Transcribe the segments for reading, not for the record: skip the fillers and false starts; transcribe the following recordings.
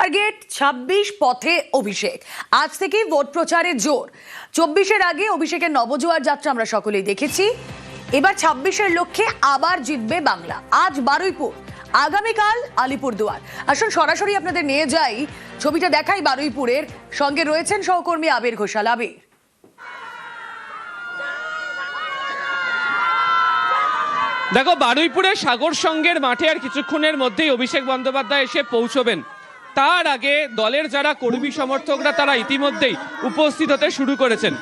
Target ২৬, পথে অভিষেক। আজ থেকেই ভোট প্রচারের জোর। ২৪-এর আগে অভিষেকের নবজোয়ার যাত্রা আমরা সকলেই দেখেছি। এবার ২৬-এর লক্ষ্যে আবার জিতবে বাংলা। আজ বারুইপুর, আগামীকাল আলিপুরদুয়ার। আসুন সরাসরি আপনাদের নিয়ে যাই, ছবিটা দেখাই বারুইপুরের। সঙ্গে রয়েছেন সহকর্মী আবির ঘোষাল। আবির, দেখো, বারুইপুরের সাগর সংঘের মাঠে আর কিছুক্ষণের মধ্যেই অভিষেক বন্দ্যোপাধ্যায় এসে পৌঁছবেন। তার আগে দলের যারা কর্মী সমর্থকরা তারা ইতিমধ্যেই উপস্থিত হতে শুরু করেছেন।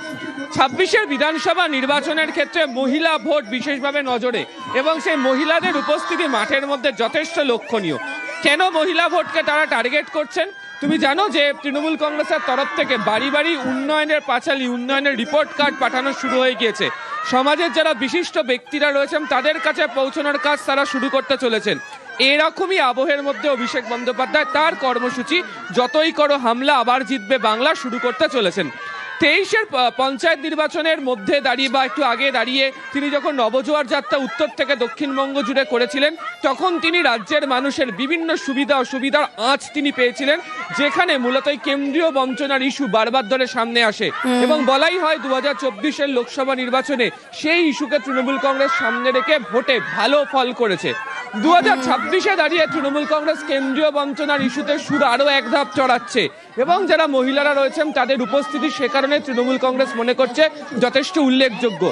২৬-এর বিধানসভা নির্বাচনের ক্ষেত্রে মহিলা ভোট বিশেষভাবে নজরে, এবং সেই মহিলাদের উপস্থিতি মাঠের মধ্যে যথেষ্ট লক্ষণীয়। কেন মহিলা ভোটকে তারা টার্গেট করছেন? তুমি জানো যে তৃণমূল কংগ্রেসের তরফ থেকে বাড়ি বাড়ি উন্নয়নের পাঁচালী, উন্নয়নের রিপোর্ট কার্ড পাঠানো শুরু হয়ে গিয়েছে। সমাজের যারা বিশিষ্ট ব্যক্তিরা রয়েছেন তাদের কাছে পৌঁছানোর কাজ তারা শুরু করতে চলেছেন। এরকমই আবহের মধ্যে অভিষেক বন্দ্যোপাধ্যায় তার কর্মসূচি যতই করো হামলা আবার জিতবে বাংলা শুরু করতে চলেছেন। ২৩-এর পঞ্চায়েত নির্বাচনের মধ্যে দাঁড়িয়ে বা একটু আগে দাঁড়িয়ে তিনি যখন নবজোয়ার যাত্রা উত্তর থেকে দক্ষিণবঙ্গ জুড়ে করেছিলেন, তখন তিনি রাজ্যের মানুষের বিভিন্ন সুবিধা অসুবিধার আঁচ তিনি পেয়েছিলেন, যেখানে মূলত এই কেন্দ্রীয় বঞ্চনার ইস্যু বারবার ধরে সামনে আসে। এবং বলাই হয় ২০২৪-এর লোকসভা নির্বাচনে সেই ইস্যুকে তৃণমূল কংগ্রেস সামনে রেখে ভোটে ভালো ফল করেছে। ২০২৬-এ দাঁড়িয়ে তৃণমূল কংগ্রেস কেন্দ্রীয় বঞ্চনার ইস্যুতে সুর আরো এক ধাপ চড়াচ্ছে, এবং যারা মহিলারা রয়েছেন তাদের উপস্থিতি সে কারণে তৃণমূল কংগ্রেস মনে করছে যথেষ্ট উল্লেখযোগ্য।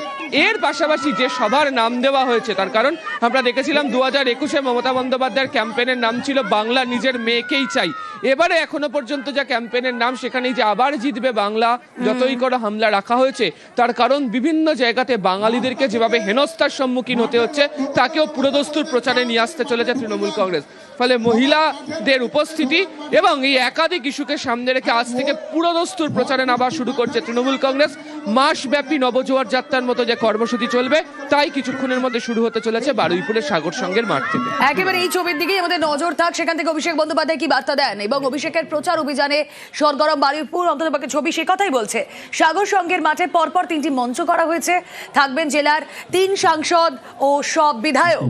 এর পাশাপাশি যে সভার নাম দেওয়া হয়েছে, তার কারণ আমরা দেখেছিলাম ২০২১-এ মমতা বন্দ্যোপাধ্যায়ের ক্যাম্পেনের নাম ছিল বাংলা নিজের মেয়েকেই চাই। এবারে এখনো পর্যন্ত যা ক্যাম্পেনের নাম, সেখানেই যে আবার জিতবে বাংলা যতই করে হামলা রাখা হয়েছে, তার কারণ বিভিন্ন জায়গাতে বাঙালিদেরকে যেভাবে হেনস্থার সম্মুখীন হতে হচ্ছে তাকেও পুরোদস্তুর প্রচারে নিয়ে আসতে চলেছে তৃণমূল কংগ্রেস। ফলে মহিলাদের উপস্থিতি এবং এই একাধিক ইস্যুকে সামনে রেখে আজ থেকে পুরোদস্তুর প্রচারে নামা শুরু করছে তৃণমূল কংগ্রেস। মাসব্যাপী নবজোয়ার যাত্রার মতো যে কর্মসূচি চলবে, তাই কিছুক্ষণের মধ্যে শুরু হতে চলেছে বারুইপুরের সাগর সংঘের মাঠ থেকে। একেবারে এই ছবির দিকেই আমাদের নজর থাক। সেখান থেকে অভিষেক বন্দ্যোপাধ্যায় কি বার্তা দেন এবং অভিষেকের প্রচার অভিযানে সরগরম বারুইপুর, অন্ততপক্ষে ছবি সে কথাই বলছে। সাগর সংঘের মাঠে পরপর ৩টি মঞ্চ করা হয়েছে। থাকবেন জেলার ৩ সাংসদ ও সব বিধায়ক।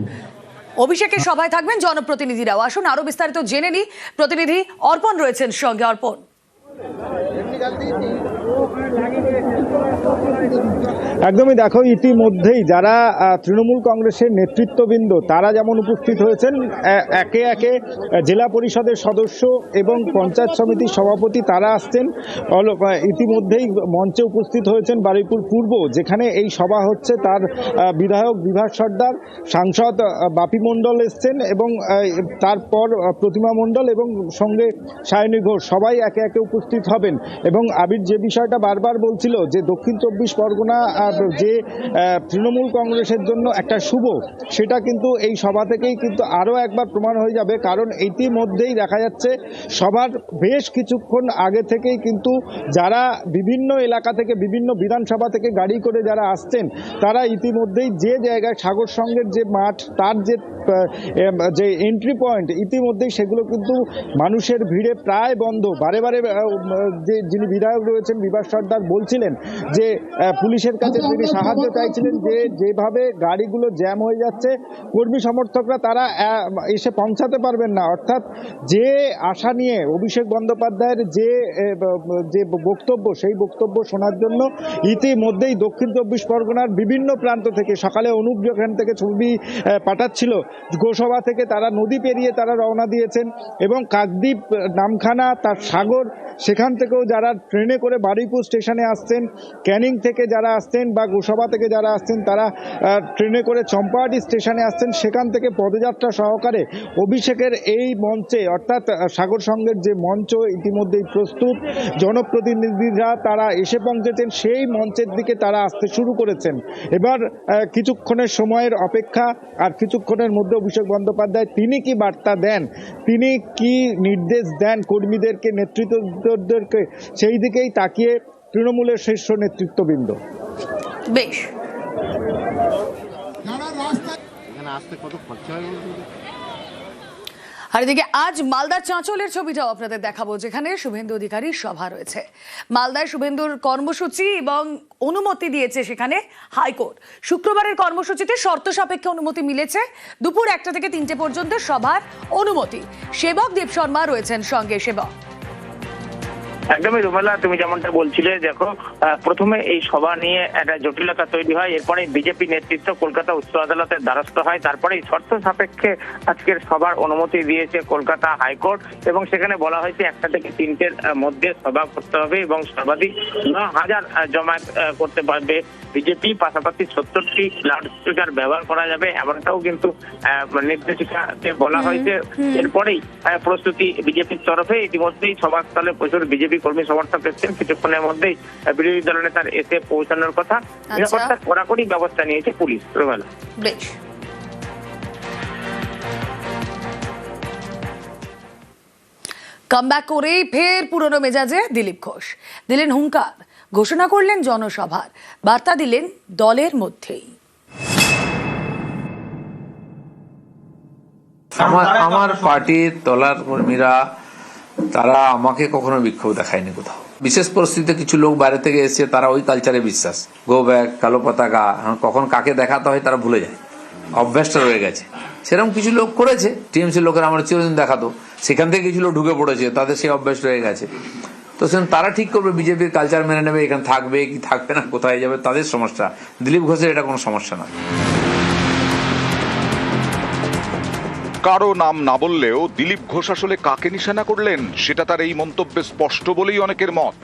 অভিষেকের সভায় থাকবেন জনপ্রতিনিধিরাও। আসুন আরো বিস্তারিত জেনে নি। প্রতিনিধি অর্পণ রয়েছেন সঙ্গে। অর্পণ, একদমই, দেখো, ইতিমধ্যেই যারা তৃণমূল কংগ্রেসের নেতৃত্ববৃন্দ তারা যেমন উপস্থিত হয়েছেন, একে একে জেলা পরিষদের সদস্য এবং পঞ্চায়েত সমিতির সভাপতি তারা আসছেন। ইতিমধ্যেই মঞ্চে উপস্থিত হয়েছেন বারুইপুর পূর্ব, যেখানে এই সভা হচ্ছে, তার বিধায়ক বিভাস সর্দার, সাংসদ বাপি মণ্ডল এসছেন, এবং তারপর প্রতিমা মণ্ডল এবং সঙ্গে সায়নী ঘোষ সবাই একে একে উপস্থিত হবেন। এবং আবির যে বিষয়টা বারবার বলছিল যে দক্ষিণ ২৪ পরগনা যে তৃণমূল কংগ্রেসের জন্য একটা শুভ, সেটা কিন্তু এই সভা থেকেই কিন্তু আরও একবার প্রমাণ হয়ে যাবে। কারণ ইতিমধ্যেই দেখা যাচ্ছে সভার বেশ কিছুক্ষণ আগে থেকেই কিন্তু যারা বিভিন্ন এলাকা থেকে, বিভিন্ন বিধানসভা থেকে গাড়ি করে যারা আসছেন, তারা ইতিমধ্যেই যে জায়গায় সাগর সংঘের যে মাঠ, তার যে এন্ট্রি পয়েন্ট, ইতিমধ্যেই সেগুলো কিন্তু মানুষের ভিড়ে প্রায় বন্ধ। বারে বারে যিনি বিধায়ক রয়েছেন বিভাস সর্দার বলছিলেন যে পুলিশের কাছে তিনি সাহায্য চাইছিলেন, যে যেভাবে গাড়িগুলো জ্যাম হয়ে যাচ্ছে, কর্মী সমর্থকরা তারা এসে পৌঁছাতে পারবেন না। অর্থাৎ যে আশা নিয়ে অভিষেক বন্দ্যোপাধ্যায়ের যে বক্তব্য, সেই বক্তব্য শোনার জন্য ইতিমধ্যেই দক্ষিণ ২৪ পরগনার বিভিন্ন প্রান্ত থেকে, সকালে অনুপ যেখান থেকে ছবি পাঠাচ্ছিল গোসভা থেকে, তারা নদী পেরিয়ে তারা রওনা দিয়েছেন। এবং কাকদ্বীপ, নামখানা, তার সাগর, সেখান থেকেও যারা ট্রেনে করে বারুইপুর স্টেশনে আসছেন, ক্যানিং থেকে যারা আসছেন বা গোসভা থেকে যারা আসছেন, তারা ট্রেনে করে চম্পাহাটি স্টেশনে আসছেন। সেখান থেকে পদযাত্রা সহকারে অভিষেকের এই মঞ্চে, অর্থাৎ সাগর সংঘের যে মঞ্চ ইতিমধ্যেই প্রস্তুত, জনপ্রতিনিধিরা তারা এসে পৌঁছেছেন, সেই মঞ্চের দিকে তারা আসতে শুরু করেছেন। এবার কিছুক্ষণের সময়ের অপেক্ষা, আর কিছুক্ষণের মধ্যে অভিষেক বন্দ্যোপাধ্যায় তিনি কি বার্তা দেন, তিনি কি নির্দেশ দেন কর্মীদেরকে, নেতৃত্বদেরকে, সেই দিকেই তাকিয়ে তৃণমূলের শীর্ষ নেতৃত্ববৃন্দ। বেশ, আর এদিকে আজ মালদার চাঁচলের ছবিটাও আপনাদের দেখাবো, যেখানে শুভেন্দু অধিকারীর সভা রয়েছে। মালদায় শুভেন্দুর কর্মসূচি এবং অনুমতি দিয়েছে সেখানে হাইকোর্ট। শুক্রবারের কর্মসূচিতে শর্ত সাপেক্ষে অনুমতি মিলেছে। দুপুর 1টা থেকে 3টে পর্যন্ত সভার অনুমতি। সেবক দেব শর্মা রয়েছেন সঙ্গে। সেবক, একদমই রুমেলা, তুমি যেমনটা বলছিলে, দেখো প্রথমে এই সভা নিয়ে একটা জটিলতা তৈরি হয়, এরপরে বিজেপি নেতৃত্ব কলকাতা উচ্চ আদালতের দ্বারস্থ হয়, তারপরে শর্ত সাপেক্ষে আজকের সভার অনুমতি দিয়েছে কলকাতা হাইকোর্ট এবং সেখানে বলা হয়েছে 1টা থেকে 3টের মধ্যে সভা করতে হবে এবং সর্বাধিক 9,000 জমায়েত করতে পারবে বিজেপি। পাশাপাশি 70টি লাউড স্পিকার ব্যবহার করা যাবে, এমনটাও কিন্তু নির্দেশিকাতে বলা হয়েছে। এরপরেই প্রস্তুতি বিজেপির তরফে। ইতিমধ্যেই সভাস্থলে প্রচুর বিজেপি কর্মী সমর্থক এসেছেন। কিছুক্ষণের মধ্যেই বিরোধী দলনেতার এসে পৌঁছানোর কথা। নিরাপত্তার কড়াকড়ি ব্যবস্থা নিয়েছে পুলিশ। রুমেলা, বেশ। কামব্যাক করেই ফের পুরনো মেজাজে দিলীপ ঘোষ দিলেন হুঙ্কার, ঘোষণা করলেন জনসভার, বার্তা দিলেন দলের মধ্যেই। আমার পার্টির তলার কর্মীরা তারা আমাকে কখনো বিক্ষোভ দেখায়নি কোথাও। বিশেষ পরিস্থিতিতে কিছু লোক বাইরে থেকে এসেছে, তারা ওই কালচারে বিশ্বাস। গো ব্যাক, কালো পতাকা, কখন কাকে দেখাতে হয় তারা ভুলে যায়, অভ্যাসটা রয়ে গেছে। সেরকম কিছু লোক করেছে, টিএমসি লোকেরা আমার চিরদিন দেখাতো, সেখান থেকে কিছু লোক ঢুকে পড়েছে, তাদের সেই অভ্যাস রয়ে গেছে। তো সেখানে তারা ঠিক করবে বিজেপির কালচার মেনে নেবে, এখানে থাকবে কি থাকবে না, কোথায় যাবে, তাদের সমস্যা। দিলীপ ঘোষের এটা কোনো সমস্যা না। কারো নাম না বললেও দিলীপ ঘোষ আসলে কাকে নিশানা করলেন সেটা তার এই মন্তব্যে স্পষ্ট বলেই অনেকের মত।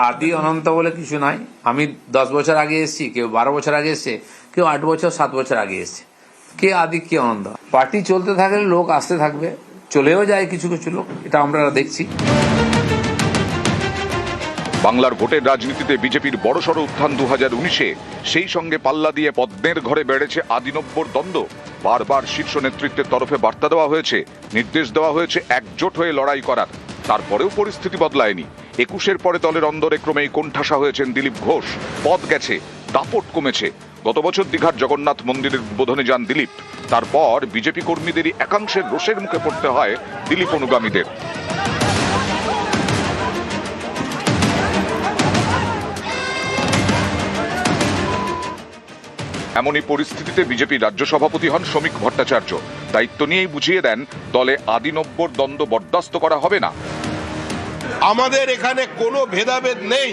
আদি অনন্ত বলে কিছু নাই। আমি 10 বছর আগে এসেছি, কেউ 12 বছর আগে এসছে, কেউ 8 বছর 7 বছর আগে এসছে। কে আদি কে অনন্ত? পার্টি চলতে থাকলে লোক আসতে থাকবে, চলেও যায় কিছু কিছু লোক, এটা আমরা দেখছি। বাংলার ভোটের রাজনীতিতে বিজেপির বড়সড় উত্থান 2019-এ, সেই সঙ্গে পাল্লা দিয়ে পদ্মের ঘরে বেড়েছে আদিনব্বর দ্বন্দ্ব। বারবার শীর্ষ নেতৃত্বের তরফে বার্তা দেওয়া হয়েছে, নির্দেশ দেওয়া হয়েছে একজোট হয়ে লড়াই করার। তারপরেও পরিস্থিতি বদলায়নি। 21-এর পরে দলের অন্দরে ক্রমেই কোণঠাসা হয়েছেন দিলীপ ঘোষ। পদ গেছে, দাপট কমেছে। গত বছর দীঘার জগন্নাথ মন্দিরের উদ্বোধনে যান দিলীপ। তারপর বিজেপি কর্মীদেরই একাংশের রোষের মুখে পড়তে হয় দিলীপ অনুগামীদের। এমনই পরিস্থিতিতে বিজেপি রাজ্য সভাপতি হন শ্রমিক ভট্টাচার্য। দায়িত্ব নিয়েই বুঝিয়ে দেন দলে আদিনব্বর দ্বন্দ্ব বরদাস্ত করা হবে না। আমাদের এখানে কোনো ভেদাভেদ নেই,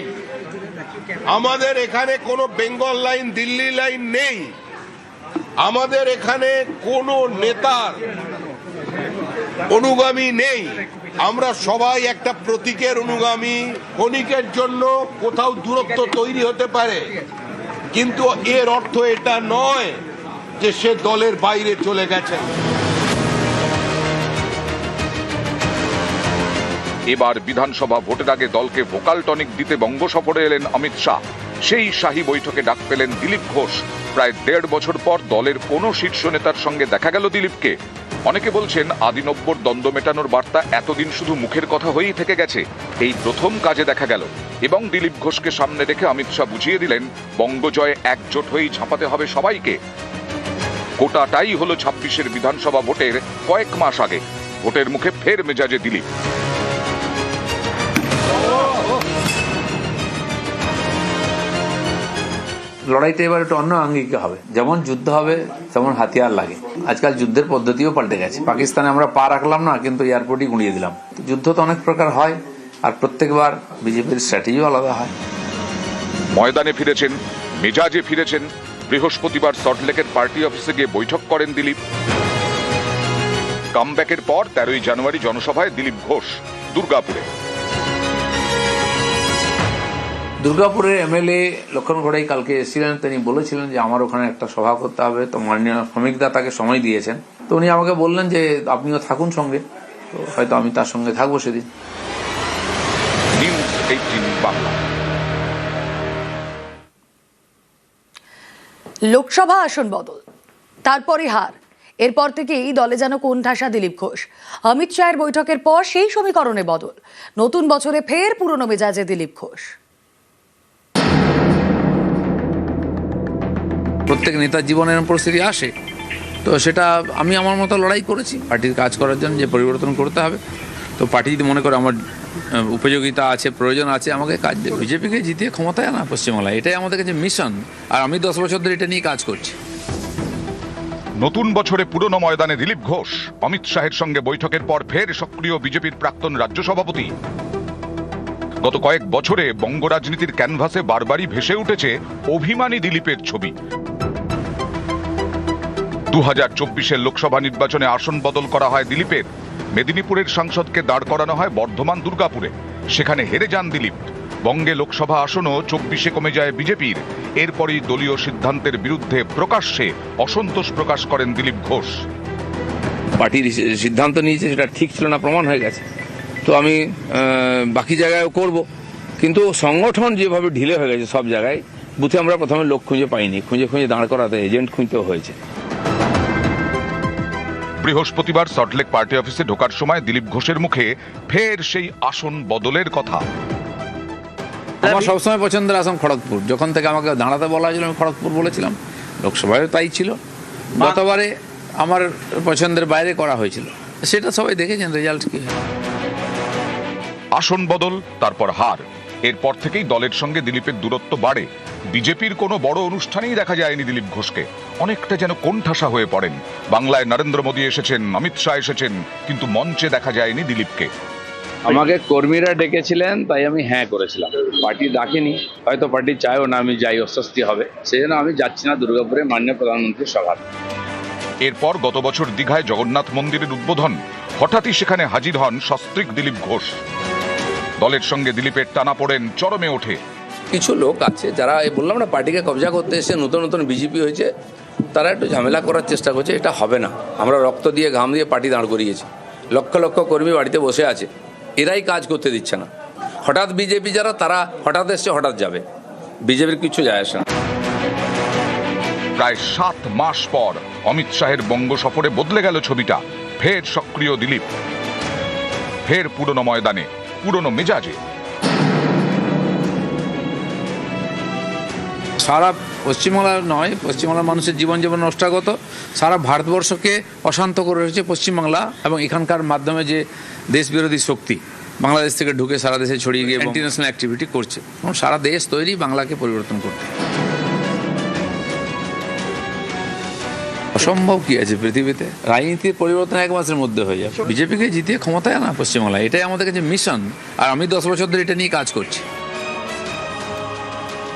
আমাদের এখানে কোনো বেঙ্গল লাইন দিল্লি লাইন নেই, আমাদের এখানে কোনো নেতার অনুগামী নেই। আমরা সবাই একটা প্রতীকের অনুগামী। ক্ষণিকের জন্য কোথাও দূরত্ব তৈরি হতে পারে, কিন্তু এর অর্থ এটা নয় যে সে দলের বাইরে চলে গেছে। এবার বিধানসভা ভোটের আগে দলকে ভোকাল টনিক দিতে বঙ্গ সফরে এলেন অমিত শাহ। সেই শাহী বৈঠকে ডাক পেলেন দিলীপ ঘোষ। প্রায় 1.5 বছর পর দলের কোনো শীর্ষ নেতার সঙ্গে দেখা গেল দিলীপকে। অনেকে বলছেন আদিনব্বর দ্বন্দ্ব মেটানোর বার্তা এতদিন শুধু মুখের কথা হয়েই থেকে গেছে, এই প্রথম কাজে দেখা গেল। এবং দিলীপ ঘোষকে সামনে রেখে অমিত শাহ বুঝিয়ে দিলেন বঙ্গজয়ে একজোট হয়েই ঝাঁপাতে হবে সবাইকে। গোটাটাই হলো 26-এর বিধানসভা ভোটের কয়েক মাস আগে। ভোটের মুখে ফের মেজাজে দিলীপ। লড়াইটা এবার একটু অন্য আঙ্গিকে হবে। যেমন যুদ্ধ হবে তেমন হাতিয়ার লাগে। আজকাল যুদ্ধের পদ্ধতিও পাল্টে গেছে। পাকিস্তানে আমরা পা রাখলাম না, কিন্তু এয়ারপোর্টই গুঁড়িয়ে দিলাম। যুদ্ধ তো অনেক প্রকার হয়, আর প্রত্যেকবার বিজেপির স্ট্র্যাটেজিও আলাদা হয়। ময়দানে ফিরেছেন, মেজাজে ফিরেছেন। বৃহস্পতিবার সল্টলেকের পার্টি অফিসে গিয়ে বৈঠক করেন দিলীপ। কামব্যাকের পর 13ই জানুয়ারি জনসভায় দিলীপ ঘোষ দুর্গাপুরে। দুর্গাপুরের এমএলএ লক্ষণ ঘোড়াই কালকে এসেছিলেন। তিনি বলেছিলেন যে আমার ওখানে একটা সভা করতে হবে, তো মাননীয় শ্রমিকদা তাকে সময় দিয়েছেন। তো উনি আমাকে বললেন যে আপনিও থাকুন সঙ্গে, তো হয়তো আমি তার সঙ্গে থাকবো সেদিন। নিউজ 18 বাংলা। লোকসভা আসন বদল, তারপরে হার। এরপর থেকেই দলে যেন কোণঠাসা দিলীপ ঘোষ। অমিত শাহের বৈঠকের পর সেই সমীকরণে বদল। নতুন বছরে ফের পুরনো মেজাজে দিলীপ ঘোষ। প্রত্যেক নেতার জীবনে এরকম পরিস্থিতি আসে, তো সেটা আমি আমার মতো লড়াই করেছি পার্টির কাজ করার জন্য, যে পরিবর্তন করতে হবে। তো পার্টি যদি মনে করে আমার উপযোগিতা আছে, প্রয়োজন আছে, আমাকে কাজ দেবে। বিজেপিকে জিতিয়ে ক্ষমতায় আনা পশ্চিমবাংলায়, এটাই আমাদের কাছে মিশন। আর আমি 10 বছর ধরে এটা নিয়ে কাজ করছি। নতুন বছরে পুরনো ময়দানে দিলীপ ঘোষ। অমিত শাহের সঙ্গে বৈঠকের পর ফের সক্রিয় বিজেপির প্রাক্তন রাজ্য সভাপতি। গত কয়েক বছরে বঙ্গ রাজনীতির ক্যানভাসে বারবারই ভেসে উঠেছে অভিমানী দিলীপের ছবি। 2024 লোকসভা নির্বাচনে আসন বদল করা হয় দিলীপের। মেদিনীপুরের সাংসদকে দাঁড় করানো হয় বর্ধমান দুর্গাপুরে, সেখানে হেরে যান দিলীপ। বঙ্গে লোকসভা আসনও 24 কমে যায় বিজেপির। এরপরই দলীয় সিদ্ধান্তের বিরুদ্ধে প্রকাশ্যে অসন্তোষ প্রকাশ করেন দিলীপ ঘোষ। পার্টির সিদ্ধান্ত নিয়েছে সেটা ঠিক ছিল না, প্রমাণ হয়ে গেছে। তো আমি বাকি জায়গায়ও করব, কিন্তু সংগঠন যেভাবে ঢিলে হয়ে গেছে সব জায়গায়, বুথে আমরা প্রথমে লোক খুঁজে পাইনি, খুঁজে দাঁড় করাতে এজেন্ট খুঁজতেও হয়েছে। বৃহস্পতিবার সল্টলেক পার্টি অফিসে ঢোকার সময় দিলীপ ঘোষের মুখে ফের সেই আসন বদলের কথা। আমার সবসময় পছন্দের আসন খড়গপুর। যখন থেকে আমাকে দাঁড়াতে বলা হয়েছিল আমি খড়গপুর বলেছিলাম, লোকসভায় তাই ছিল। গতবারে আমার পছন্দের বাইরে করা হয়েছিল, সেটা সবাই দেখেছেন রেজাল্ট কি হয়। আসন বদল, তারপর হার। এরপর থেকেই দলের সঙ্গে দিলীপের দূরত্ব বাড়ে। বিজেপির কোনো বড় অনুষ্ঠানেই দেখা যায়নি দিলীপ ঘোষকে। অনেকটা যেন কোণঠাসা হয়ে পড়েন। বাংলায় নরেন্দ্র মোদী এসেছেন, অমিত শাহ এসেছেন, কিন্তু মঞ্চে দেখা যায়নি দিলীপকে। আমাকে কর্মীরা ডেকেছিলেন, তাই আমি হ্যাঁ করেছিলাম। পার্টি ডাকেনি, হয়তো পার্টি চায়ও না আমি যাই, অস্বস্তি হবে, সেই জন্য আমি যাচ্ছি না দুর্গাপুরে মাননীয় প্রধানমন্ত্রীর সভা। এরপর গত বছর দীঘায় জগন্নাথ মন্দিরের উদ্বোধন। হঠাৎই সেখানে হাজির হন সস্ত্রীক দিলীপ ঘোষ। দলের সঙ্গে দিলীপের টানাপোড়েন চরমে ওঠে। কিছু লোক আছে যারা, বললাম না, পার্টিকে কবজা করতে এসে নতুন বিজেপি হয়েছে, তারা একটু ঝামেলা করার চেষ্টা করছে। এটা হবে না। আমরা রক্ত দিয়ে ঘাম দিয়ে পার্টি দাঁড় করিয়েছি, লক্ষ লক্ষ কর্মী বাড়িতে বসে আছে, এরাই কাজ করতে দিচ্ছে না। হঠাৎ বিজেপি যারা, তারা হঠাৎ এসছে হঠাৎ যাবে, বিজেপির কিছু যায় আসে না। প্রায় 7 মাস পর অমিত শাহের বঙ্গ সফরে বদলে গেল ছবিটা। ফের সক্রিয় দিলীপ, ফের পুরনো ময়দানে, পুরনো মেজাজে। সারা পশ্চিমবাংলা নয়, পশ্চিমবাংলার মানুষের জীবন নষ্টাগত, সারা ভারতবর্ষকে অশান্ত করে রয়েছে পশ্চিমবাংলা এবং এখানকার মাধ্যমে যে দেশ বিরোধী শক্তি বাংলাদেশ থেকে ঢুকে সারা দেশে ছড়িয়ে গিয়ে ইন্টারন্যাশনাল অ্যাক্টিভিটি করছে। এবং সারা দেশ তৈরি বাংলাকে পরিবর্তন করতে। অসম্ভব কি আছে পৃথিবীতে? রাজনীতির পরিবর্তন 1 মাসের মধ্যে হয়ে যাবে। বিজেপিকে জিতিয়ে ক্ষমতায় আনা পশ্চিমবাংলায়, এটাই আমাদের কাছে মিশন। আর আমি 10 বছর ধরে এটা নিয়ে কাজ করছি।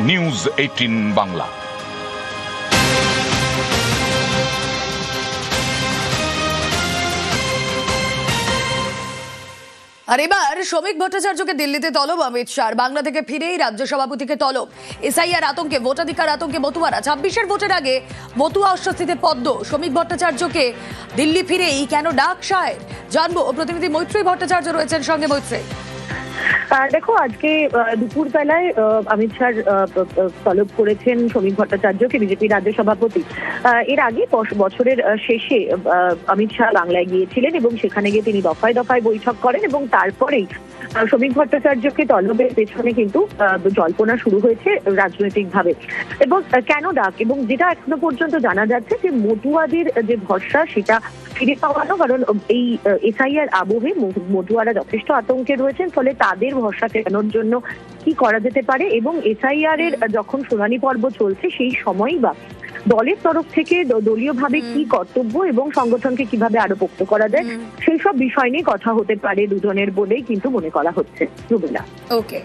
নিউজ 18 বাংলা। আর এবার শ্রমিক ভট্টাচার্যকে দিল্লিতে তলব অমিত শাহ। বাংলা থেকে ফিরেই রাজ্য সভাপতিকে তলব। এসআইআর আতঙ্কে, ভোটাধিকার আতঙ্কে মতুয়ারা। 26-এর ভোটের আগে মতুয়া অস্বস্তিতে পদ্ম। শ্রমিক ভট্টাচার্যকে দিল্লি ফিরেই কেন ডাক শাহের, জানবো। প্রতিনিধি মৈত্রী ভট্টাচার্য রয়েছেন সঙ্গে। মৈত্রী, দেখো, আজকে দুপুর বেলায় অমিত শাহ তলব করেছেন শ্রমিক ভট্টাচার্যকে, বিজেপির রাজ্য সভাপতি। এর আগে বছরের শেষে অমিত শাহ বাংলায় গিয়েছিলেন এবং সেখানে গিয়ে তিনি দফায় দফায় বৈঠক করেন এবং তারপরেই শ্রমিক ভট্টাচার্যকে তলবের পেছনে কিন্তু জল্পনা শুরু হয়েছে রাজনৈতিকভাবে। এবং কেন ডাক, এবং যেটা এখনো পর্যন্ত জানা যাচ্ছে যে মতুয়াদের যে ভরসা সেটা ফিরে পাওয়ানো, কারণ এই এসআইআর আবহে মতুয়ারা যথেষ্ট আতঙ্কে রয়েছেন, ফলে তাদের ভরসা ফেরানোর জন্য কি করা যেতে পারে এবং এসআইআর এর যখন শুনানি পর্ব চলছে সেই সময়ই বা দলের তরফ থেকে দলীয়ভাবে কি কর্তব্য এবং সংগঠনকে কিভাবে আরো পোক্ত করা যায়, সেই সব বিষয় নিয়ে কথা হতে পারে দুজনের বলেই কিন্তু মনে করা হচ্ছে। রুবেলা, ওকে।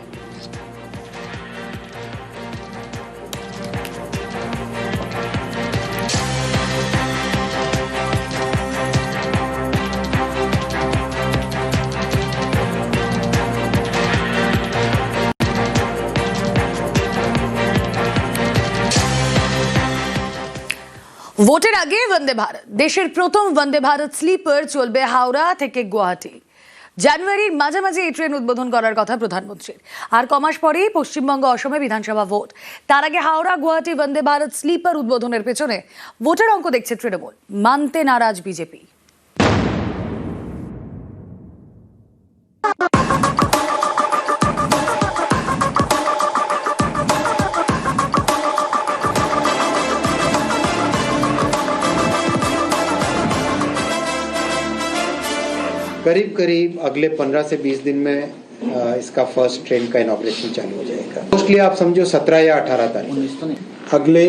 ভোটের আগে বন্দে ভারত, দেশের প্রথম বন্দে ভারত স্লিপার চলবে হাওড়া থেকে গুয়াহাটি। জানুয়ারির মাঝামাঝি এই ট্রেন উদ্বোধন করার কথা প্রধানমন্ত্রীর। আর কমাস পরেই পশ্চিমবঙ্গ, অসমে বিধানসভা ভোট। তার আগে হাওড়া গুয়াহাটি বন্দে ভারত স্লিপার উদ্বোধনের পেছনে ভোটের অঙ্ক দেখছে তৃণমূল। মানতে নারাজ বিজেপি। करीब करीब अगले 15 से 20 दिन में इसका फर्स्ट ट्रेन का इनॉग्रेशन चालू हो जाएगा। मोस्टली आप समझो 17 या 18 तारीख, अगले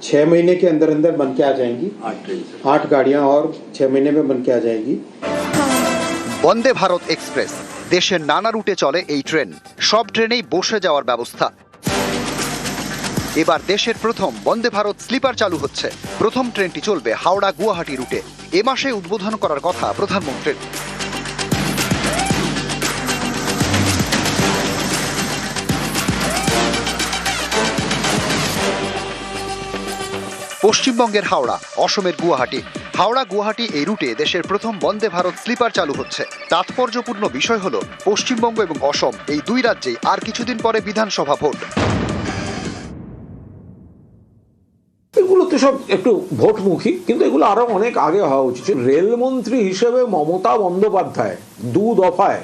6 महीने के अंदर अंदर बन के आ जाएंगी। 8 गाड़ियां और 6 महीने में बन के आ जाएगी। বন্দে ভারত এক্সপ্রেস দেশের নানা রুটে চলে এই ট্রেন, সব ট্রেনেই বসে যাওয়ার ব্যবস্থা। এবার দেশের প্রথম বন্দে ভারত স্লিপার চালু হচ্ছে। প্রথম ট্রেনটি চলবে হাওড়া গুয়াহাটি রুটে। এ মাসে উদ্বোধন করার কথা প্রধানমন্ত্রীর। পশ্চিমবঙ্গের হাওড়া, অসমের গুয়াহাটি। হাওড়া গুয়াহাটি এই রুটে দেশের প্রথম বন্দে ভারত স্লিপার চালু হচ্ছে। তাৎপর্যপূর্ণ বিষয় হলো পশ্চিমবঙ্গ এবং অসম এই দুই রাজ্যেই আর কিছুদিন পরে বিধানসভা ভোট। এগুলো তো সব একটু ভোটমুখী, কিন্তু এগুলো আরো অনেক আগে হওয়া উচিত। রেলমন্ত্রী হিসেবে মমতা বন্দ্যোপাধ্যায় 2 দফায়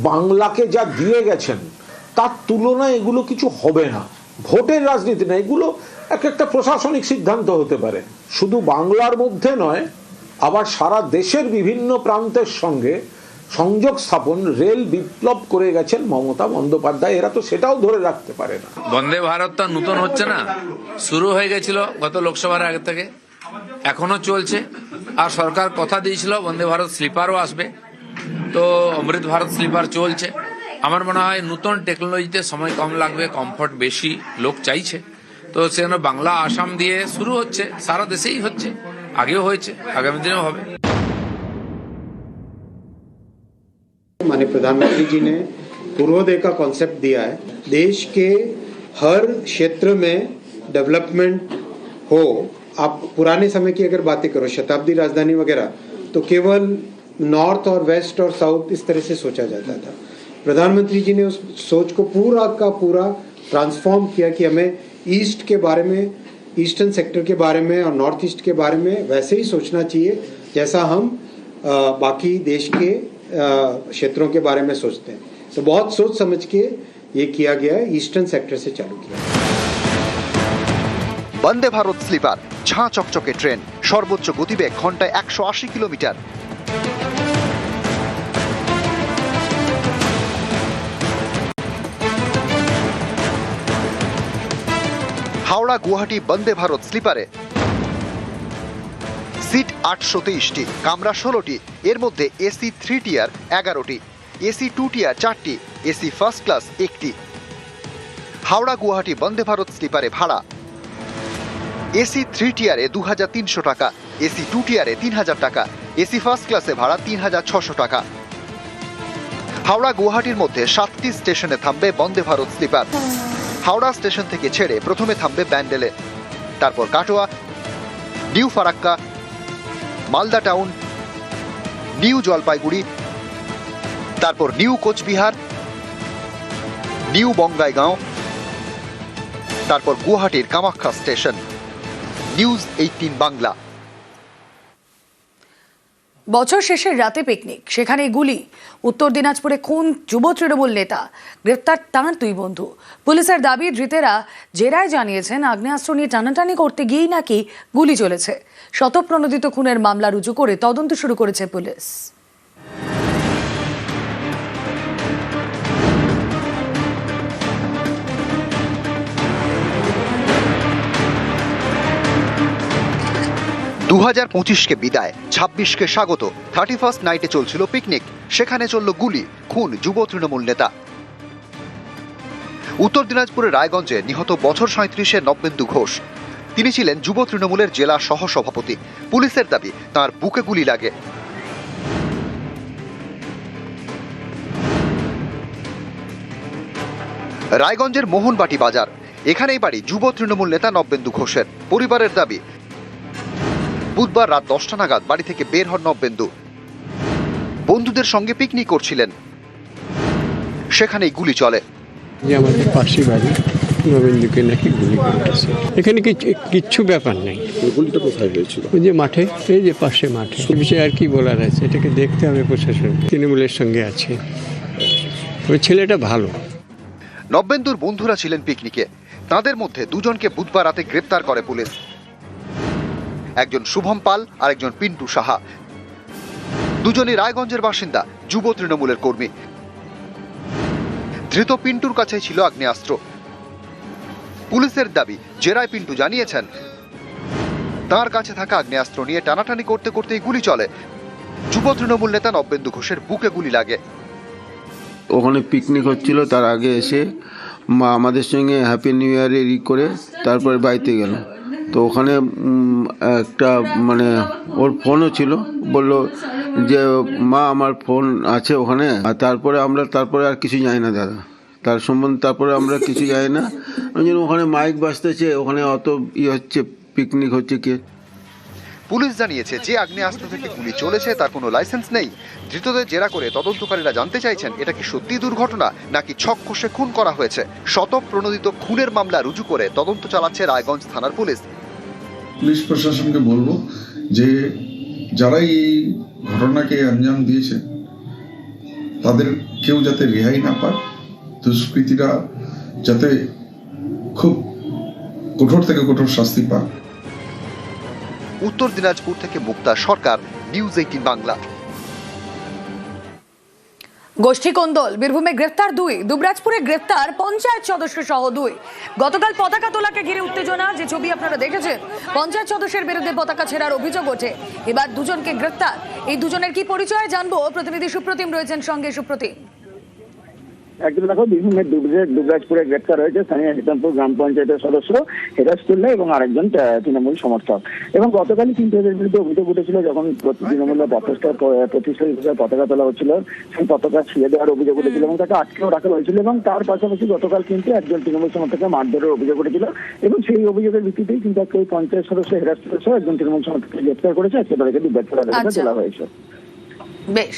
বাংলাকে যা দিয়ে গেছেন তার তুলনায় এগুলো কিছু হবে না। ভোটের রাজনীতি না, এগুলো একটা প্রশাসনিক সিদ্ধান্ত হতে পারে। শুধু বাংলার মধ্যে নয়, আবার সারা দেশের বিভিন্ন প্রান্তের সঙ্গে সংযোগ স্থাপন, রেল বিপ্লব করে গেছেন মমতা বন্দ্যোপাধ্যায়। এরা তো সেটাও ধরে রাখতে পারে না। বন্দে ভারত তো নতুন হচ্ছে না, শুরু হয়ে গেছিল গত লোকসভার আগে থেকে, এখনো চলছে। আর সরকার কথা দিয়েছিল বন্দে ভারত স্লিপারও আসবে, তো অমৃত ভারত স্লিপার চলছে। আমার মনে হয় নতুন টেকনোলজিতে সময় কম লাগবে, কমফর্ট বেশি লোক চাইছে, তো সেজন্য বাংলা আসাম দিয়ে শুরু হচ্ছে। সারা দেশেই হচ্ছে, আগেও হয়েছে, আগামী দিনেও হবে। माननीय प्रधानमंत्री जी ने पूर्वोदय का कॉन्सेप्ट दिया है। देश के हर क्षेत्र में डेवलपमेंट हो। आप पुराने समय की अगर बातें करो, शताब्दी राजधानी वगैरह, तो केवल नॉर्थ और वेस्ट और साउथ इस तरह से सोचा जाता था। प्रधानमंत्री जी ने उस सोच को पूरा का पूरा ट्रांसफॉर्म किया कि हमें ईस्ट के बारे में, ईस्टर्न सेक्टर के बारे में और नॉर्थ ईस्ट के बारे में वैसे ही सोचना चाहिए जैसा हम बाकी देश के क्षेत्रों के बारे में सोचते हैं। तो बहुत सोच समझ के ये किया गया है, ईस्टर्न सेक्टर से चालू किया। বন্দে ভারত স্লিপার, ঝাঁ চকচকে ট্রেন, সর্বোচ্চ গতিবেগ ঘন্টায় 180 কিলোমিটার। হাওড়া গুয়াহাটি বন্দে ভারত স্লিপারে সিট 823টি, কামরা 16টি, এর মধ্যে এসি 3 টিয়ার 11টি, এসি 2 টিয়ার 4টি, এসি ফার্স্ট ক্লাস 1টি। হাওড়া গুয়াহাটি বন্দে ভারত স্লিপারে ভাড়া এসি 3 টিয়ারে 2300 টাকা, এসি 2 টিয়ারে 3000 টাকা, এসি ফার্স্ট ক্লাসে ভাড়া 3600 টাকা। হাওড়া গুয়াহাটির মধ্যে 7টি স্টেশনে থামবে বন্দে ভারত স্লিপার। হাওড়া স্টেশন থেকে ছেড়ে প্রথমে থামবে ব্যান্ডেলে, তারপর Katwa, new Farakka, Malda town, new Jalpaiguri, তারপর নিউ কোচবিহার, নিউ বঙ্গাইগাঁও, তারপর গুয়াহাটির কামাখ্যা স্টেশন। নিউজ 18 বাংলা। বছর শেষের রাতে পিকনিক, সেখানে গুলি। উত্তর দিনাজপুরে খুন যুব তৃণমূল নেতা, গ্রেপ্তার তাঁর 2 বন্ধু। পুলিশের দাবি, ধৃতেরা জেরায় জানিয়েছেন আগ্নেয়াস্ত্র নিয়ে টানাটানি করতে গিয়েই নাকি গুলি চলেছে। শতপ্রণোদিত খুনের মামলা রুজু করে তদন্ত শুরু করেছে পুলিশ। দু 2025কে বিদায়, 26কে স্বাগত। 31st নাইটে চলছিল পিকনিক, সেখানে চলল গুলি, খুন যুব তৃণমূল নেতা। উত্তর দিনাজপুরের রায়গঞ্জে নিহত বছর 37-এর নবেন্দু ঘোষ। তিনি ছিলেন যুব তৃণমূলের জেলা সহ সভাপতি। পুলিশের দাবি, তাঁর বুকে গুলি লাগে। রায়গঞ্জের মোহনবাটি বাজার, এখানেই বাড়ি যুব তৃণমূল নেতা নবেন্দু ঘোষের। পরিবারের দাবি, বুধবার রাত 10টা নাগাদ বাড়ি থেকে বের হন নবেন্দু। বন্ধুদের সঙ্গে পিকনিক করছিলেন, সেখানেই গুলি চলে। আমাদের পাশে বাড়ি, নবেন্দুকে নাকি গুলি করেছে। এখানে কিচ্ছু ব্যাপার নেই। গুলিটা কোথায় হয়েছিল? ওই যে মাঠে, এই যে পাশে মাঠে। সে বিষয়ে আর কি বলার আছে, এটাকে দেখতে হবে প্রশাসন। তৃণমূলের সঙ্গে আছে, ওই ছেলেটা ভালো। নবেন্দুর বন্ধুরা ছিলেন পিকনিকে, তাদের মধ্যে 2 জনকে বুধবার রাতে গ্রেপ্তার করে পুলিশ। একজন শুভম পাল আর একজন পিন্টু সাহা। দুজনই রায়গঞ্জের বাসিন্দা, যুব তৃণমূলের কর্মী। ধৃত পিন্টুর কাছে ছিল আগ্নেয়াস্ত্র। পুলিশের দাবি, জেরায় পিন্টু জানিয়েছেন তার কাছে থাকা আগ্নেয়াস্ত্র নিয়ে টানাটানি করতে করতেই গুলি চলে। যুব তৃণমূল নেতা নবেন্দু ঘোষের বুকে গুলি লাগে। ওখানে পিকনিক হচ্ছিল, তার আগে এসে মা আমাদের সঙ্গে হ্যাপি নিউ ইয়ারের করে তারপরে বাড়িতে গেল। তো ওখানে একটা মানে ওর ফোনও ছিল, বলল যে মা আমার ফোন আছে ওখানে। আর তারপরে আর কিছু জানি না দাদা, তার সম্বন্ধে তারপরে আমরা কিছু জানি না। ওখানে মাইক বাজতেছে, ওখানে অত হচ্ছে, পিকনিক হচ্ছে কি। পুলিশ জানিয়েছে যে আগ্নেয়াস্ত্র থেকে গুলি চলেছে তার কোনো লাইসেন্স নেই। ধৃতদের জেরা করে তদন্তকারীরা জানতে চাইছেন এটা কি সত্যি দুর্ঘটনা নাকি ছক কষে খুন করা হয়েছে। শতপ্রণোদিত খুনের মামলা রুজু করে তদন্ত চালাচ্ছে রায়গঞ্জ থানার পুলিশ। পুলিশ প্রশাসনকে বলবো যে যারাই এই ঘটনাকে আঞ্জাম দিয়েছে তাদের কেউ যাতে রেহাই না পায়, দুষ্কৃতীরা যাতে খুব কঠোর থেকে কঠোর শাস্তি পায়। উত্তর দিনাজপুর থেকে মুক্তা সরকার, নিউজ 18 বাংলা। গোষ্ঠী কোন্দল, বীরভূমে গ্রেফতার 2, দুবরাজপুরে গ্রেফতার পঞ্চায়েত সদস্য সহ 2। গতকাল পতাকা তোলাকে ঘিরে উত্তেজনা, যে ছবি আপনারা দেখেছেন, পঞ্চায়েত সদস্যের বিরুদ্ধে পতাকা ছেঁড়ার অভিযোগ ওঠে। এবার দুজনকে গ্রেফতার। এই দুজনের কি পরিচয় জানবো, প্রতিনিধি সুপ্রতিম রয়েছেন সঙ্গে। সুপ্রতিম, একদম দেখো, বীরভূমের দুবরাজপুরে গ্রেপ্তার হয়েছে স্থানীয় হিতামপুর গ্রাম পঞ্চায়েতের সদস্য হেরাজতুল্লাহ এবং আরেকজন তৃণমূল সমর্থক। এবং গতকালই কিন্তু এদের বিরুদ্ধে অভিযোগ উঠেছিল, যখন তৃণমূলের প্রতিষ্ঠা হিসেবে পতাকা তোলা হচ্ছিল, সেই পতাকা ছিঁড়ে দেওয়ার অভিযোগ উঠেছিল এবং তাকে আটকেও রাখা হয়েছিল। এবং তার পাশাপাশি গতকাল কিন্তু একজন তৃণমূল সমর্থককে মারধরের অভিযোগ উঠেছিল এবং সেই অভিযোগের ভিত্তিতেই কিন্তু ওই পঞ্চায়েত সদস্য হেরাজতুল্লাহ সহ একজন তৃণমূল সমর্থককে গ্রেপ্তার করেছে। আজকে তাদেরকে দুবরাজপুর আদালতে তোলা হয়েছে। বেশ।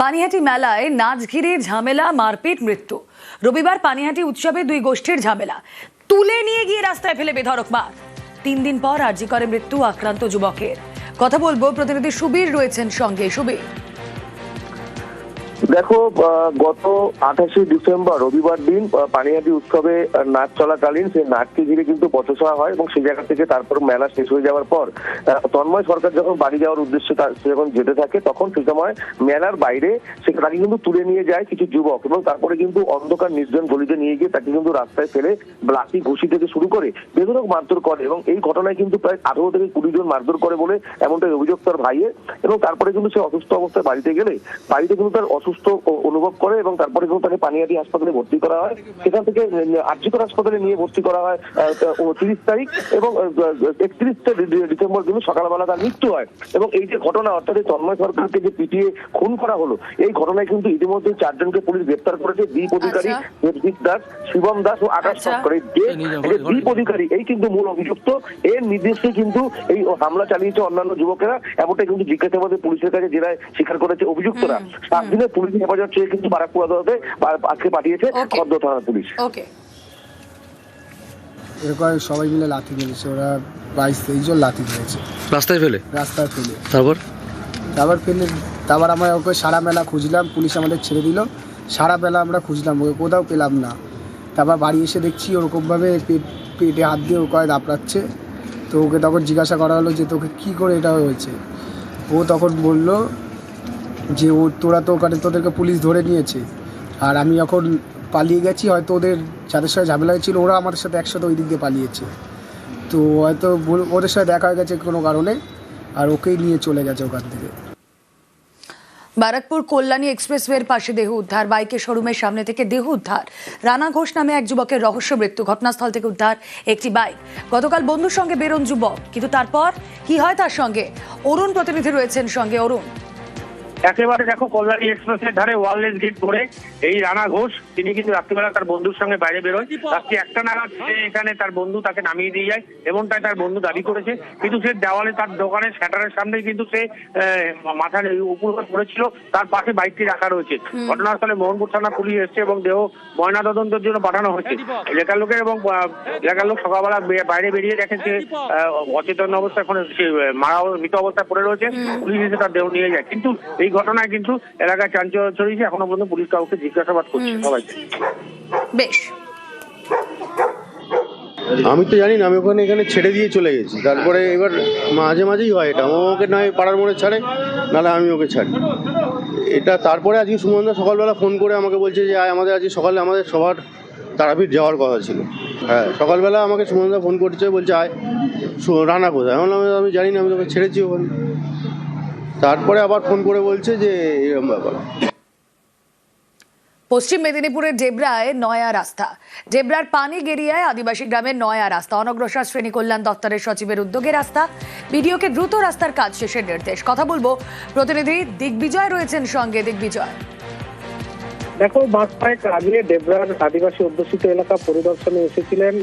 পানিহাটি মেলায় নাচ ঘিরে ঝামেলা, মারপিট, মৃত্যু। রবিবার পানিহাটি উৎসবে 2 গোষ্ঠীর ঝামেলা, তুলে নিয়ে গিয়ে রাস্তায় ফেলে বেধড়ক মার। 3 দিন পর আরজি করে মৃত্যু আক্রান্ত যুবকের। কথা বলবো, প্রতিনিধি সুবীর রয়েছেন সঙ্গে। সুবীর, দেখো, গত 28শে ডিসেম্বর রবিবার দিন পানিহাটি উৎসবে নাচ চলাকালীন সেই নাচকে ঘিরে কিন্তু বচসা হয় এবং সেই জায়গা থেকে তারপর মেলা শেষ হয়ে যাওয়ার পর তন্ময় সরকার যখন বাড়ি যাওয়ার উদ্দেশ্যে সে যখন যেতে থাকে, তখন সেই সময় মেলার বাইরে তাকে কিন্তু তুলে নিয়ে যায় কিছু যুবক এবং তারপরে কিন্তু অন্ধকার নির্জন গলিতে নিয়ে গিয়ে তাকে কিন্তু রাস্তায় ফেলে লাঠি ঘুষি থেকে শুরু করে বেধড়ক মারধর করে এবং এই ঘটনায় কিন্তু প্রায় 18 থেকে 20 জন মারধর করে বলে এমনটাই অভিযোগ তার ভাইয়ের। এবং তারপরে কিন্তু সে অসুস্থ অবস্থায় বাড়িতে গেলে বাড়িতে কিন্তু তার অসুস্থ অনুভব করে এবং তারপরে কিন্তু তাকে পানিহাটি হাসপাতালে ভর্তি করা হয়। সেখান থেকে আরজি কর হাসপাতালে নিয়ে ভর্তি করা হয় 30 তারিখ এবং 31 ডিসেম্বর কিন্তু সকালবেলা তার মৃত্যু হয়। এবং এই যে ঘটনা, অর্থাৎ তন্ময় সরকারকে যে পিটিয়ে খুন করা হলো, এই ঘটনায় কিন্তু ইতিমধ্যে 4 জনকে পুলিশ গ্রেপ্তার করেছে। দীপ অধিকারী, দেবজিৎ দাস, শিবম দাস ও আকাশ সরকার। দীপ অধিকারী এই কিন্তু মূল অভিযুক্ত। এর নির্দেশে কিন্তু এই হামলা চালিয়েছে অন্যান্য যুবকেরা, এমনটাই কিন্তু জিজ্ঞাসাবাদে পুলিশের কাছে জেলায় স্বীকার করেছে অভিযুক্তরা। 7 দিনের পুলিশ হেফাজত চেয়ে কিন্তু বারাকপুর আদালতে আজকে পাঠিয়েছে খর্দ থানার পুলিশ। এরকম সবাই মিলে লাথি মেরেছে, ওরা 22-23 জন লাথি মেরেছে রাস্তায় ফেলে। তারপর আমরা ওকে সারা মেলা খুঁজলাম, পুলিশ আমাদের ছেড়ে দিল। সারা বেলা আমরা খুঁজলাম, ওকে কোথাও পেলাম না। তারপর বাড়ি এসে দেখছি ওরকমভাবে পেটে হাত দিয়ে ও কয় দাপড়াচ্ছে। তো ওকে তখন জিজ্ঞাসা করা হলো যে তোকে কী করে এটা হয়েছে। ও তখন বলল যে তোরা তো ওখানে তোদেরকে পুলিশ ধরে নিয়েছে, আর আমি যখন পালিয়ে গেছি, হয়তো ওদের যাদের সাথে ঝামেলা হয়েছিল ওরা আমাদের সাথে একসাথে ওই দিক দিয়ে পালিয়েছে। তো হয়তো ওদের সাথে দেখা হয়ে গেছে কোনো কারণে, আর ওকেই নিয়ে চলে গেছে ওখান থেকে। বারাকপুর কল্যাণী এক্সপ্রেসওয়ের পাশে দেহ উদ্ধার, বাইকের শোরুমের সামনে থেকে দেহ উদ্ধার। রানা ঘোষ নামে এক যুবকের রহস্য মৃত্যু। ঘটনাস্থল থেকে উদ্ধার একটি বাইক। গতকাল বন্ধুর সঙ্গে বেরোন যুবক, কিন্তু তারপর কি হয় তার সঙ্গে? অরুণ প্রতিনিধি রয়েছেন সঙ্গে। অরুণ, একেবারে দেখো, কল্যাণী এক্সপ্রেসের ধারে ওয়ারলেস গেট করে এই রানা ঘোষ তিনি কিন্তু রাত্রিবেলা তার বন্ধুর সঙ্গে বাইরে বেরোয়। রাত্রি 1টা নাগাদ এখানে তার বন্ধু তাকে নামিয়ে দিয়ে যায়, এমনটাই তার বন্ধু দাবি করেছে। কিন্তু সে দেওয়ালে তার দোকানের শাটারের সামনে কিন্তু সে মাথার উপর পড়েছিল, তার পাশে বাইকটি রাখা রয়েছে। ঘটনাস্থলে মোহনপুর থানা পুলিশ এসছে এবং দেহ ময়নাতদন্তের জন্য পাঠানো হয়েছে। এলাকার লোকের এবং এলাকার লোক সকালবেলা বাইরে বেরিয়ে দেখে সে অচেতন অবস্থায় এখন মৃত অবস্থায় পড়ে রয়েছে। পুলিশ এসে তার দেহ নিয়ে যায়। কিন্তু এই ঘটনায় কিন্তু এলাকায় চাঞ্চল্য ছড়িয়েছে। এখনো পর্যন্ত পুলিশ কাউকে জিজ্ঞাসাবাদ করছে সবাইকে। বেশ। আমি তো জানি না, আমি এখানে ছেড়ে দিয়ে চলে গেছি। তারপরে এবার মাঝে মাঝেই হয় এটা, ও ওকে নয় পাড়ার মোড়ে ছাড়ে, নাহলে আমি ওকে ছাড়ি এটা। তারপরে আজকে সুমনদা সকালবেলা ফোন করে আমাকে বলছে যে আমাদের আজকে সকালে আমাদের সবার তারাপীঠ যাওয়ার কথা ছিল। হ্যাঁ, সকালবেলা আমাকে সুমনদা ফোন করছে, বলছে আয় রানা কোথায়। আমি জানি না, আমি তোকে ছেড়েছি ওখানে। তারপরে আবার ফোন করে বলছে যে এরকম ব্যাপার। পশ্চিম মেদিনীপুরের ডেবরায় নয়া রাস্তা। ডেবরার পানিগেরিয়ায় আদিবাসী গ্রামের নয়া রাস্তা অনগ্রসর শ্রেণী কল্যাণ দপ্তরের সচিবের উদ্যোগে রাস্তা। বিডিওকে দ্রুত রাস্তার কাজ শেষের নির্দেশ। কথা বলবো প্রতিনিধি দিগ্বিজয় রয়েছেন সঙ্গে। দিগ্বিজয়, দেখো, মাস কয়েক আগে ডেবরার আদিবাসী অধ্যুষিত এলাকা পরিদর্শনে এসেছিলেন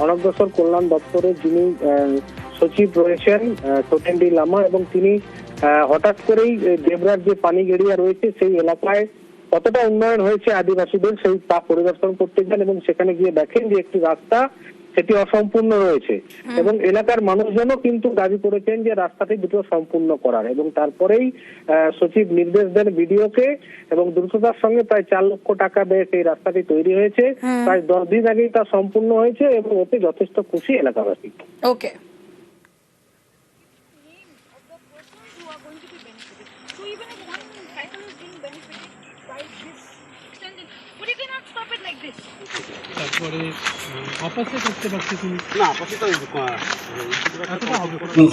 অনগ্রসর কল্যাণ দপ্তরের যিনি সচিব রয়েছেন সতেন্দ্র লামা, এবং তিনি হঠাৎ করেই ডেবরার যে পানিগেরিয়া রয়েছে সেই এলাকায় কতটা উন্নয়ন হয়েছে আদিবাসীদের সেই তা পরিদর্শন করতে যান, এবং সেখানে গিয়ে দেখেন যে একটি রাস্তা সেটি অসম্পূর্ণ রয়েছে, এবং এলাকার মানুষজনও কিন্তু দাবি করেছেন যে রাস্তাটি দ্রুত সম্পূর্ণ করার। এবং তারপরেই সচিব নির্দেশ দেন বিডিওকে, এবং দ্রুততার সঙ্গে প্রায় 4 লক্ষ টাকা ব্যয়ে সেই রাস্তাটি তৈরি হয়েছে। প্রায় 10 দিন আগেই তা সম্পূর্ণ হয়েছে, এবং ওতে যথেষ্ট খুশি এলাকাবাসী। ওকে।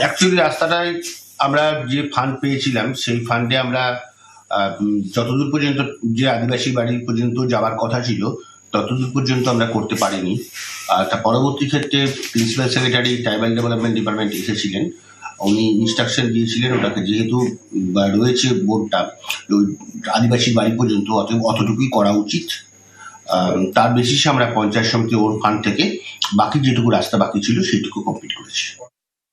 অ্যাকচুয়ালি রাস্তাটায় আমরা যে ফান্ড পেয়েছিলাম সেই ফান্ডে আমরা যতদূর পর্যন্ত যে আদিবাসী বাড়ি পর্যন্ত যাওয়ার কথা ছিল ততদূর পর্যন্ত আমরা করতে পারিনি। আর তার পরবর্তী ক্ষেত্রে principal secretary tribal development department এসেছিলেন, উনি ইনস্ট্রাকশন দিয়েছিলেন ওটাকে যেহেতু রয়েছে বোর্ডটা ওই আদিবাসী বাড়ি পর্যন্ত, অতটুকুই করা উচিত। তার বেসিসে আমরা পঞ্চায়েত সমিতি ওর ফান্ড থেকে বাকি যেটুকু রাস্তা বাকি ছিল সেটুকু কমপ্লিট করেছি।